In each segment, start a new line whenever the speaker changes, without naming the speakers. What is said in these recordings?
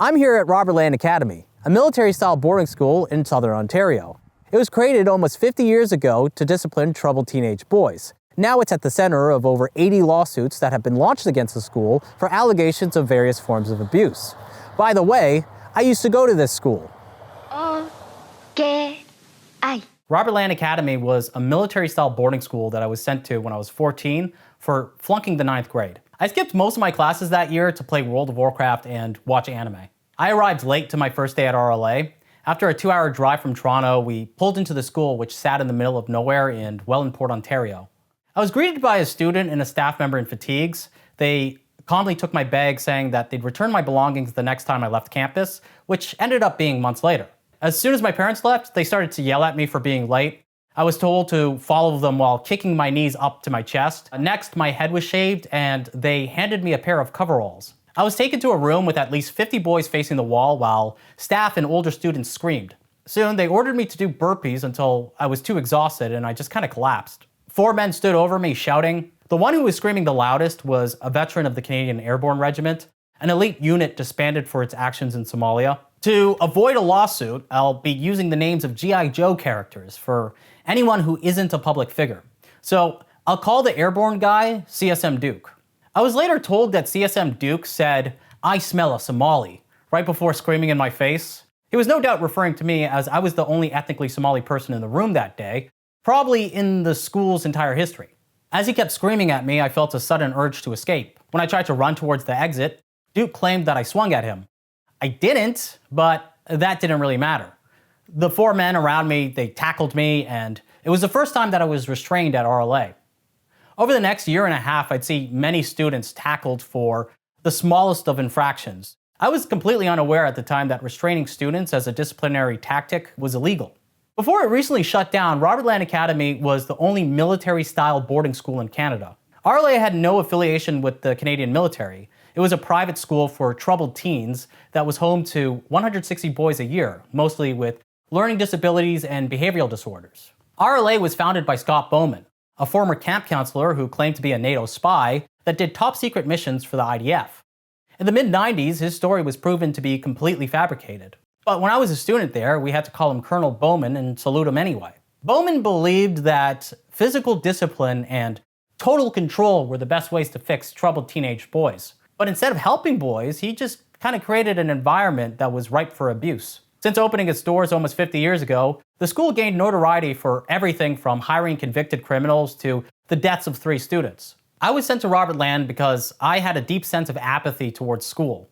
I'm here at Robert Land Academy, a military-style boarding school in Southern Ontario. It was created almost 50 years ago to discipline troubled teenage boys. Now it's at the center of over 80 lawsuits that have been launched against the school for allegations of various forms of abuse. By the way, I used to go to this school. Robert Land Academy was a military-style boarding school that I was sent to when I was 14 for flunking the 9th grade. I skipped most of my classes that year to play World of Warcraft and watch anime. I arrived late to my first day at RLA. After a 2-hour drive from Toronto, we pulled into the school, which sat in the middle of nowhere in Wellandport, Ontario. I was greeted by a student and a staff member in fatigues. They calmly took my bag, saying that they'd return my belongings the next time I left campus, which ended up being months later. As soon as my parents left, they started to yell at me for being late. I was told to follow them while kicking my knees up to my chest. Next, my head was shaved and they handed me a pair of coveralls. I was taken to a room with at least 50 boys facing the wall while staff and older students screamed. Soon, they ordered me to do burpees until I was too exhausted and I just kind of collapsed. 4 men stood over me shouting. The one who was screaming the loudest was a veteran of the Canadian Airborne Regiment, an elite unit disbanded for its actions in Somalia. To avoid a lawsuit, I'll be using the names of G.I. Joe characters for anyone who isn't a public figure. So I'll call the airborne guy CSM Duke. I was later told that CSM Duke said, "I smell a Somali," right before screaming in my face. He was no doubt referring to me, as I was the only ethnically Somali person in the room that day, probably in the school's entire history. As he kept screaming at me, I felt a sudden urge to escape. When I tried to run towards the exit, Duke claimed that I swung at him. I didn't, but that didn't really matter. The 4 men around me, they tackled me, and it was the first time that I was restrained at RLA. Over the next year and a half, I'd see many students tackled for the smallest of infractions. I was completely unaware at the time that restraining students as a disciplinary tactic was illegal. Before it recently shut down, Robert Land Academy was the only military-style boarding school in Canada. RLA had no affiliation with the Canadian military. It was a private school for troubled teens that was home to 160 boys a year, mostly with learning disabilities and behavioral disorders. RLA was founded by Scott Bowman, a former camp counselor who claimed to be a NATO spy that did top-secret missions for the IDF. In the mid-90s, his story was proven to be completely fabricated. But when I was a student there, we had to call him Colonel Bowman and salute him anyway. Bowman believed that physical discipline and total control were the best ways to fix troubled teenage boys. But instead of helping boys, he just kind of created an environment that was ripe for abuse. Since opening its doors almost 50 years ago, the school gained notoriety for everything from hiring convicted criminals to the deaths of 3 students. I was sent to Robert Land because I had a deep sense of apathy towards school.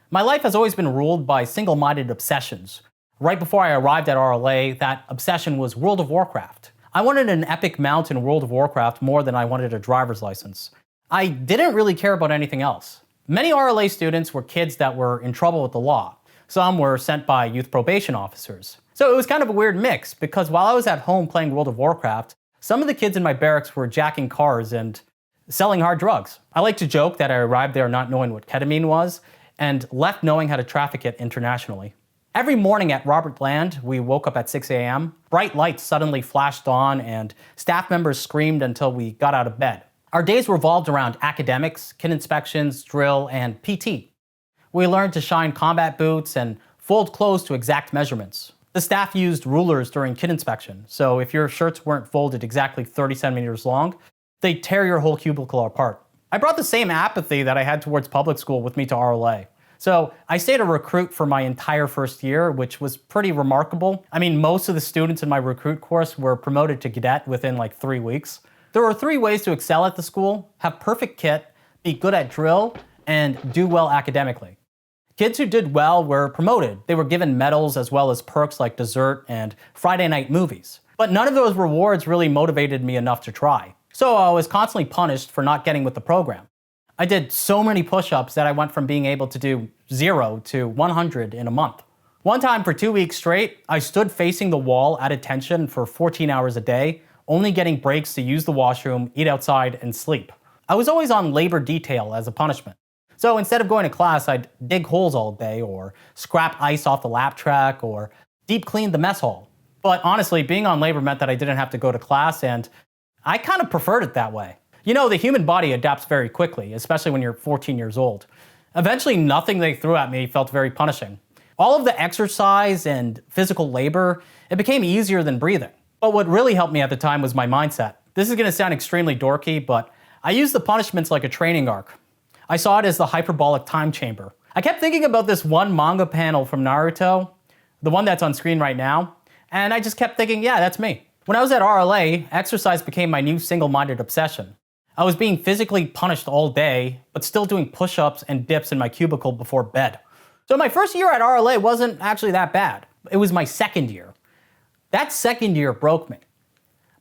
My life has always been ruled by single-minded obsessions. Right before I arrived at RLA, that obsession was World of Warcraft. I wanted an epic mount in World of Warcraft more than I wanted a driver's license. I didn't really care about anything else. Many RLA students were kids that were in trouble with the law. Some were sent by youth probation officers. So it was kind of a weird mix, because while I was at home playing World of Warcraft, some of the kids in my barracks were jacking cars and selling hard drugs. I like to joke that I arrived there not knowing what ketamine was, and left knowing how to traffic it internationally. Every morning at Robert Land, we woke up at 6 a.m. Bright lights suddenly flashed on, and staff members screamed until we got out of bed. Our days revolved around academics, kid inspections, drill, and PT. We learned to shine combat boots and fold clothes to exact measurements. The staff used rulers during kid inspection, so if your shirts weren't folded exactly 30 centimeters long, they'd tear your whole cubicle apart. I brought the same apathy that I had towards public school with me to RLA. So I stayed a recruit for my entire first year, which was pretty remarkable. I mean, most of the students in my recruit course were promoted to cadet within like 3 weeks. There were 3 ways to excel at the school: have perfect kit, be good at drill, and do well academically. Kids who did well were promoted. They were given medals as well as perks like dessert and Friday night movies. But none of those rewards really motivated me enough to try. So I was constantly punished for not getting with the program. I did so many push-ups that I went from being able to do 0 to 100 in a month. One time for 2 weeks straight, I stood facing the wall at attention for 14 hours a day, only getting breaks to use the washroom, eat outside, and sleep. I was always on labor detail as a punishment. So instead of going to class, I'd dig holes all day, or scrap ice off the lap track, or deep clean the mess hall. But honestly, being on labor meant that I didn't have to go to class, and I kind of preferred it that way. You know, the human body adapts very quickly, especially when you're 14 years old. Eventually, nothing they threw at me felt very punishing. All of the exercise and physical labor, it became easier than breathing. But what really helped me at the time was my mindset. This is gonna sound extremely dorky, but I used the punishments like a training arc. I saw it as the hyperbolic time chamber. I kept thinking about this one manga panel from Naruto, the one that's on screen right now, and I just kept thinking, yeah, that's me. When I was at RLA, exercise became my new single-minded obsession. I was being physically punished all day, but still doing push-ups and dips in my cubicle before bed. So my first year at RLA wasn't actually that bad. It was my second year. That second year broke me.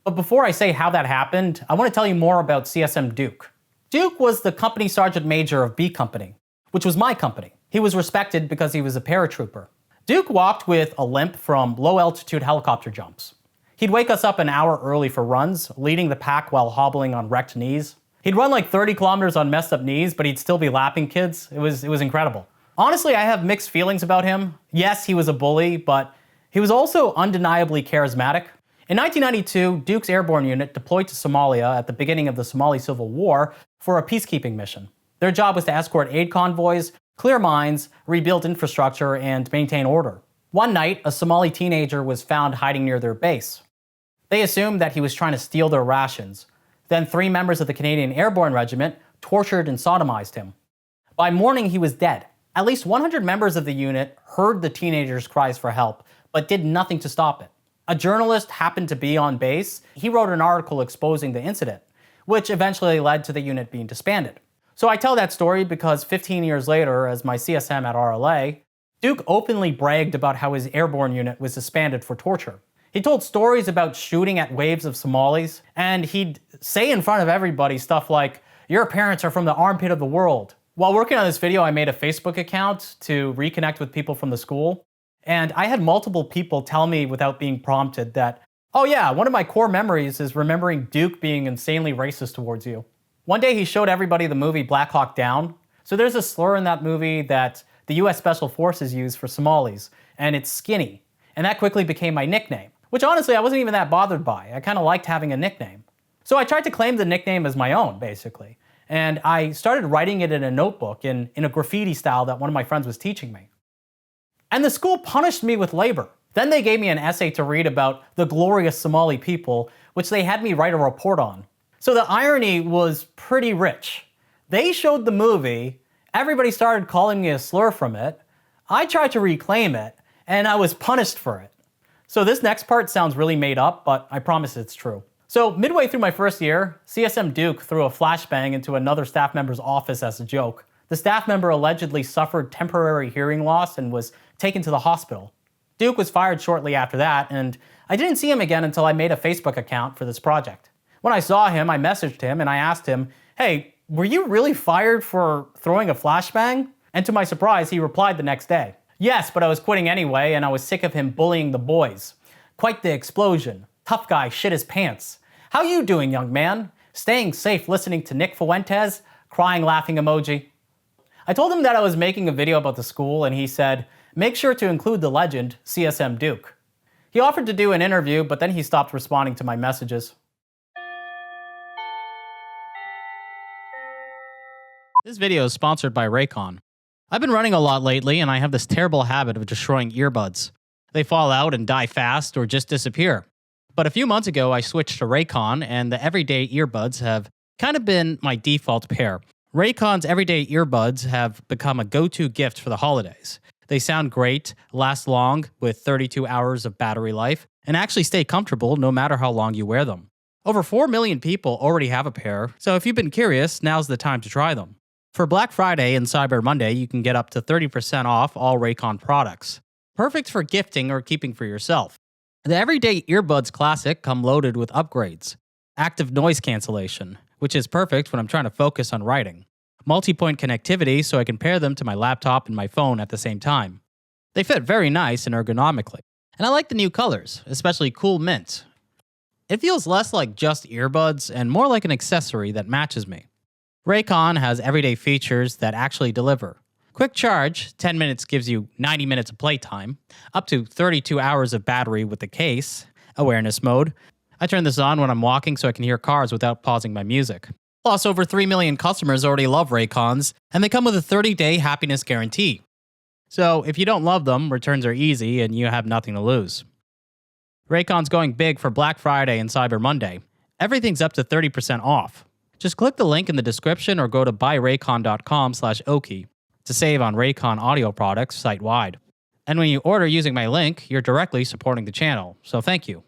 But before I say how that happened, I want to tell you more about CSM Duke. Duke was the company sergeant major of B Company, which was my company. He was respected because he was a paratrooper. Duke walked with a limp from low-altitude helicopter jumps. He'd wake us up an hour early for runs, leading the pack while hobbling on wrecked knees. He'd run like 30 kilometers on messed up knees, but he'd still be lapping kids. It was incredible. Honestly, I have mixed feelings about him. Yes, he was a bully, but he was also undeniably charismatic. In 1992, Duke's airborne unit deployed to Somalia at the beginning of the Somali Civil War for a peacekeeping mission. Their job was to escort aid convoys, clear mines, rebuild infrastructure, and maintain order. One night, a Somali teenager was found hiding near their base. They assumed that he was trying to steal their rations. Then 3 members of the Canadian Airborne Regiment tortured and sodomized him. By morning, he was dead. At least 100 members of the unit heard the teenager's cries for help, but did nothing to stop it. A journalist happened to be on base. He wrote an article exposing the incident, which eventually led to the unit being disbanded. So I tell that story because 15 years later, as my CSM at RLA, Duke openly bragged about how his airborne unit was disbanded for torture. He told stories about shooting at waves of Somalis, and he'd say in front of everybody stuff like, "Your parents are from the armpit of the world." While working on this video, I made a Facebook account to reconnect with people from the school, and I had multiple people tell me without being prompted that, "Oh yeah, one of my core memories is remembering Duke being insanely racist towards you." One day he showed everybody the movie Black Hawk Down. So there's a slur in that movie that the US Special Forces use for Somalis, and it's skinny. And that quickly became my nickname, which honestly I wasn't even that bothered by. I kind of liked having a nickname. So I tried to claim the nickname as my own, basically. And I started writing it in a notebook in a graffiti style that one of my friends was teaching me. And the school punished me with labor. Then they gave me an essay to read about the glorious Somali people, which they had me write a report on. So the irony was pretty rich. They showed the movie, everybody started calling me a slur from it, I tried to reclaim it, and I was punished for it. So this next part sounds really made up, but I promise it's true. So midway through my first year, CSM Duke threw a flashbang into another staff member's office as a joke. The staff member allegedly suffered temporary hearing loss and was taken to the hospital. Duke was fired shortly after that, and I didn't see him again until I made a Facebook account for this project. When I saw him, I messaged him and I asked him, "Hey, were you really fired for throwing a flashbang?" And to my surprise, he replied the next day. "Yes, but I was quitting anyway, and I was sick of him bullying the boys. Quite the explosion. Tough guy shit his pants. How you doing, young man? Staying safe listening to Nick Fuentes? Crying laughing emoji." I told him that I was making a video about the school, and he said, "Make sure to include the legend, CSM Duke." He offered to do an interview, but then he stopped responding to my messages. This video is sponsored by Raycon. I've been running a lot lately, and I have this terrible habit of destroying earbuds. They fall out and die fast or just disappear. But a few months ago, I switched to Raycon, and the everyday earbuds have kind of been my default pair. Raycon's everyday earbuds have become a go-to gift for the holidays. They sound great, last long with 32 hours of battery life, and actually stay comfortable no matter how long you wear them. Over 4 million people already have a pair, so if you've been curious, now's the time to try them. For Black Friday and Cyber Monday, you can get up to 30% off all Raycon products. Perfect for gifting or keeping for yourself. The Everyday Earbuds Classic come loaded with upgrades. Active noise cancellation, which is perfect when I'm trying to focus on writing. Multi-point connectivity so I can pair them to my laptop and my phone at the same time. They fit very nice and ergonomically. And I like the new colors, especially cool mint. It feels less like just earbuds and more like an accessory that matches me. Raycon has everyday features that actually deliver. Quick charge, 10 minutes gives you 90 minutes of playtime, up to 32 hours of battery with the case, awareness mode. I turn this on when I'm walking so I can hear cars without pausing my music. Plus, over 3 million customers already love Raycons, and they come with a 30-day happiness guarantee. So if you don't love them, returns are easy and you have nothing to lose. Raycon's going big for Black Friday and Cyber Monday. Everything's up to 30% off. Just click the link in the description or go to buyraycon.com/Oki to save on Raycon audio products site-wide. And when you order using my link, you're directly supporting the channel, so thank you.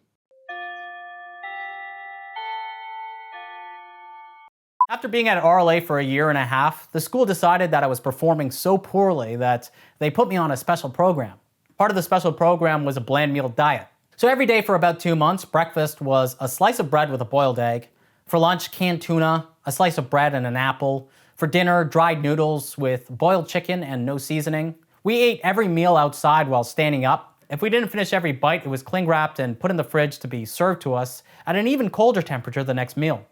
After being at RLA for a year and a half, the school decided that I was performing so poorly that they put me on a special program. Part of the special program was a bland meal diet. So every day for about 2 months, breakfast was a slice of bread with a boiled egg. For lunch, canned tuna, a slice of bread and an apple. For dinner, dried noodles with boiled chicken and no seasoning. We ate every meal outside while standing up. If we didn't finish every bite, it was cling wrapped and put in the fridge to be served to us at an even colder temperature the next meal.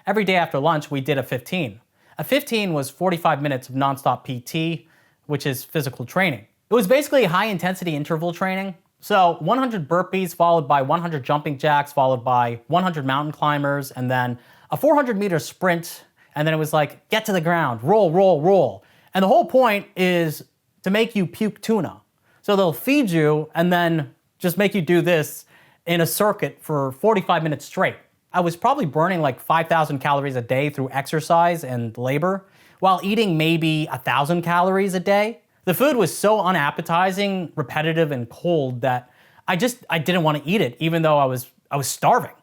Every day after lunch, we did a 15. A 15 was 45 minutes of nonstop PT, which is physical training. It was basically high-intensity interval training. So 100 burpees followed by 100 jumping jacks followed by 100 mountain climbers and then a 400-meter sprint, and then it was like, get to the ground, roll, roll, roll. And the whole point is to make you puke tuna. So they'll feed you and then just make you do this in a circuit for 45 minutes straight. I was probably burning like 5,000 calories a day through exercise and labor, while eating maybe 1,000 calories a day. The food was so unappetizing, repetitive, and cold that I didn't want to eat it, even though I was starving.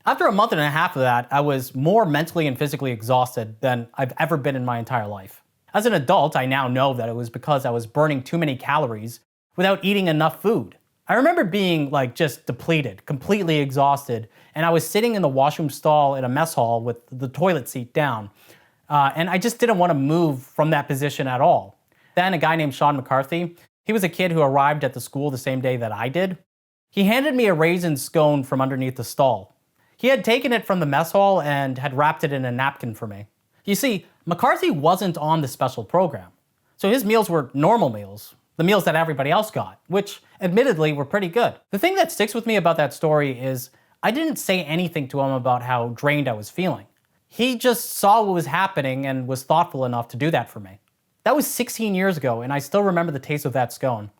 After a month and a half of that, I was more mentally and physically exhausted than I've ever been in my entire life. As an adult, I now know that it was because I was burning too many calories without eating enough food. I remember being like just depleted, completely exhausted, and I was sitting in the washroom stall in a mess hall with the toilet seat down, and I just didn't want to move from that position at all. Then a guy named Sean McCarthy, he was a kid who arrived at the school the same day that I did. He handed me a raisin scone from underneath the stall. He had taken it from the mess hall and had wrapped it in a napkin for me. You see, McCarthy wasn't on the special program, so his meals were normal meals. The meals that everybody else got, which admittedly were pretty good. The thing that sticks with me about that story is I didn't say anything to him about how drained I was feeling. He just saw what was happening and was thoughtful enough to do that for me. That was 16 years ago, and I still remember the taste of that scone.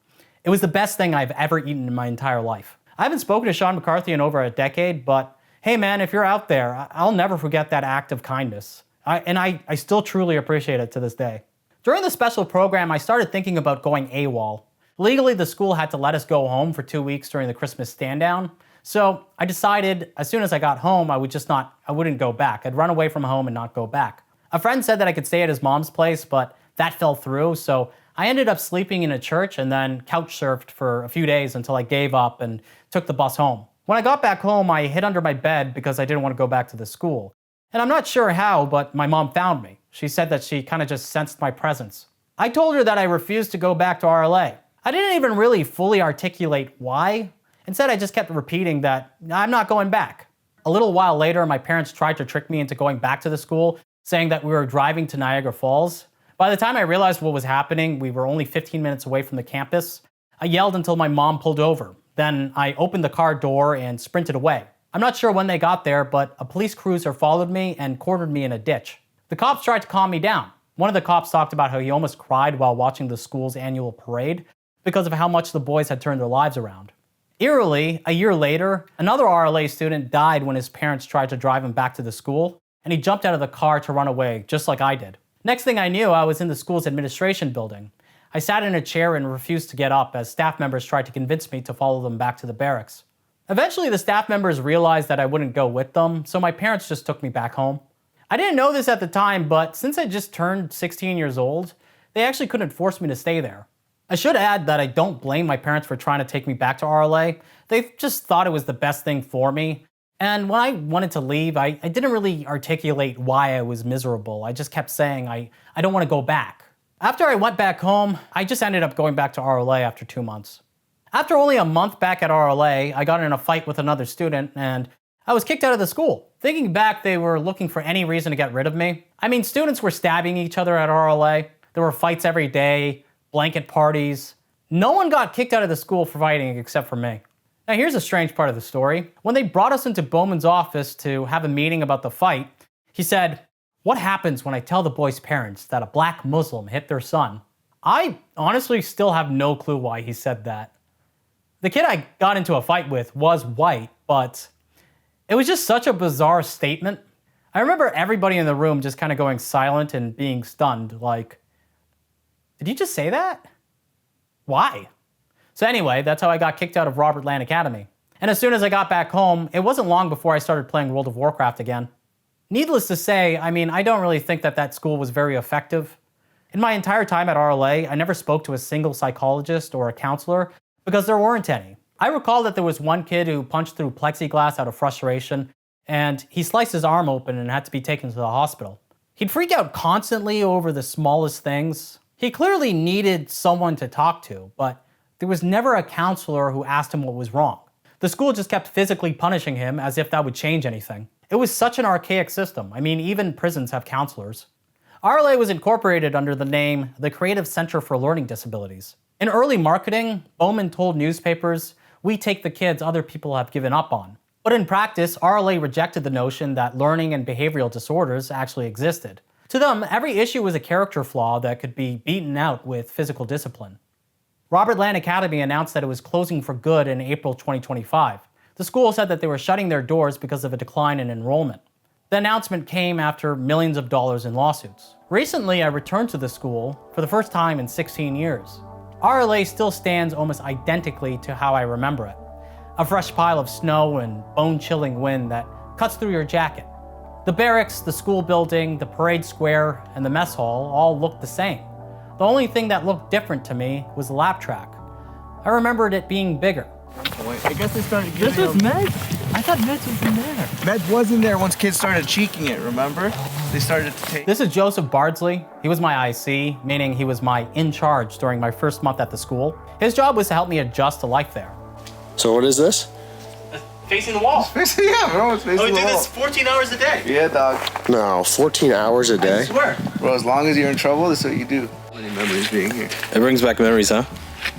It was the best thing I've ever eaten in my entire life. I haven't spoken to Sean McCarthy in over a decade, but hey man, if you're out there, I'll never forget that act of kindness. I still truly appreciate it to this day. During the special program, I started thinking about going AWOL. Legally, the school had to let us go home for 2 weeks during the Christmas stand-down. So I decided as soon as I got home, I wouldn't go back. I'd run away from home and not go back. A friend said that I could stay at his mom's place, but that fell through. So I ended up sleeping in a church and then couch surfed for a few days until I gave up and took the bus home. When I got back home, I hid under my bed because I didn't want to go back to the school. And I'm not sure how, but my mom found me. She said that she kind of just sensed my presence. I told her that I refused to go back to RLA. I didn't even really fully articulate why. Instead, I just kept repeating that I'm not going back. A little while later, my parents tried to trick me into going back to the school, saying that we were driving to Niagara Falls. By the time I realized what was happening, we were only 15 minutes away from the campus. I yelled until my mom pulled over. Then I opened the car door and sprinted away. I'm not sure when they got there, but a police cruiser followed me and cornered me in a ditch. The cops tried to calm me down. One of the cops talked about how he almost cried while watching the school's annual parade because of how much the boys had turned their lives around. Eerily, a year later, another RLA student died when his parents tried to drive him back to the school, and he jumped out of the car to run away, just like I did. Next thing I knew, I was in the school's administration building. I sat in a chair and refused to get up as staff members tried to convince me to follow them back to the barracks. Eventually, the staff members realized that I wouldn't go with them, so my parents just took me back home. I didn't know this at the time, but since I just turned 16 years old, they actually couldn't force me to stay there. I should add that I don't blame my parents for trying to take me back to RLA. They just thought it was the best thing for me. And when I wanted to leave, I didn't really articulate why I was miserable. I just kept saying, I don't want to go back. After I went back home, I just ended up going back to RLA after 2 months. After only a month back at RLA, I got in a fight with another student and I was kicked out of the school. Thinking back, they were looking for any reason to get rid of me. I mean, students were stabbing each other at RLA. There were fights every day, blanket parties. No one got kicked out of the school for fighting except for me. Now here's a strange part of the story. When they brought us into Bowman's office to have a meeting about the fight, he said, What happens when I tell the boy's parents that a black Muslim hit their son? I honestly still have no clue why he said that. The kid I got into a fight with was white, but it was just such a bizarre statement. I remember everybody in the room just kind of going silent and being stunned, like, did you just say that? Why? So anyway, that's how I got kicked out of Robert Land Academy. And as soon as I got back home, it wasn't long before I started playing World of Warcraft again. Needless to say, I don't really think that school was very effective. In my entire time at RLA, I never spoke to a single psychologist or a counselor because there weren't any. I recall that there was one kid who punched through plexiglass out of frustration, and he sliced his arm open and had to be taken to the hospital. He'd freak out constantly over the smallest things. He clearly needed someone to talk to, but there was never a counselor who asked him what was wrong. The school just kept physically punishing him as if that would change anything. It was such an archaic system. Even prisons have counselors. RLA was incorporated under the name the Creative Center for Learning Disabilities. In early marketing, Bowman told newspapers, "We take the kids other people have given up on." But in practice, RLA rejected the notion that learning and behavioral disorders actually existed. To them, every issue was a character flaw that could be beaten out with physical discipline. Robert Land Academy announced that it was closing for good in April 2025. The school said that they were shutting their doors because of a decline in enrollment. The announcement came after millions of dollars in lawsuits. Recently, I returned to the school for the first time in 16 years. RLA still stands almost identically to how I remember it. A fresh pile of snow and bone-chilling wind that cuts through your jacket. The barracks, the school building, the parade square, and the mess hall all looked the same. The only thing that looked different to me was the lap track. I remembered it being bigger.
I guess they started
This was Meds? I thought Meds was in there.
Med wasn't there once kids started cheeking it, remember? They started to take...
This is Joseph Bardsley. He was my IC, meaning he was my in charge during my first month at the school. His job was to help me adjust to life there.
So what is this?
Facing the wall.
Yeah, bro, it's facing the wall.
We do this 14 hours a day.
Yeah, dog.
No, 14 hours a day?
I swear.
Bro, as long as you're in trouble, that's what you do. Many memories being here.
It brings back memories, huh?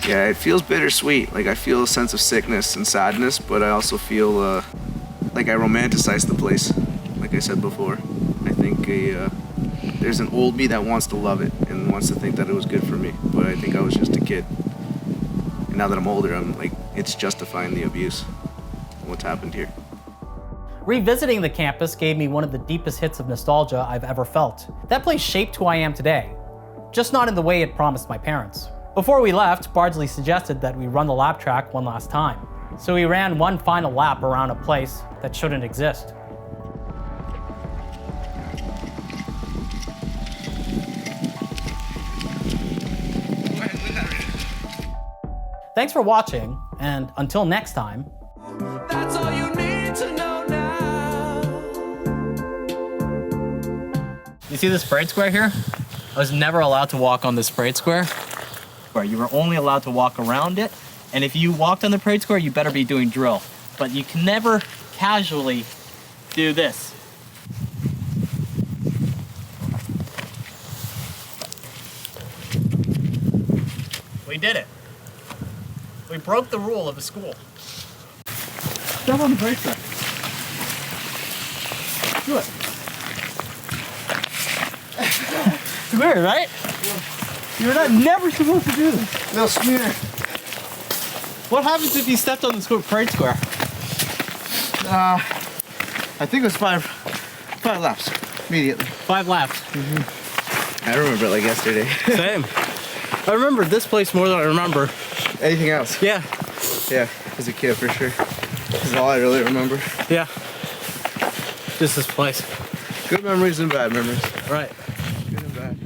Yeah, it feels bittersweet. Like, I feel a sense of sickness and sadness, but I also feel like I romanticize the place. Like I said before, I think there's an old me that wants to love it and wants to think that it was good for me, but I think I was just a kid. And now that I'm older, I'm like, it's justifying the abuse and what's happened here.
Revisiting the campus gave me one of the deepest hits of nostalgia I've ever felt. That place shaped who I am today, just not in the way it promised my parents. Before we left, Bardsley suggested that we run the lap track one last time. So we ran one final lap around a place that shouldn't exist. Thanks for watching, and until next time.
That's all you need to know now.
You see this parade square here? I was never allowed to walk on this parade square. You were only allowed to walk around it, and if you walked on the parade square, you better be doing drill. But you can never casually do this. We did it. We broke the rule of the school.
Step on the parade square.
Do it. It's weird, right? You're never supposed to do this.
No smear.
What happens if you stepped on the parade square?
I think it was five laps immediately.
5 laps.
I remember it like yesterday.
Same. I remember this place more than I remember.
Anything else?
Yeah.
Yeah, as a kid for sure. This is all I really remember.
Yeah. Just this place.
Good memories and bad memories.
Right.
Good and bad.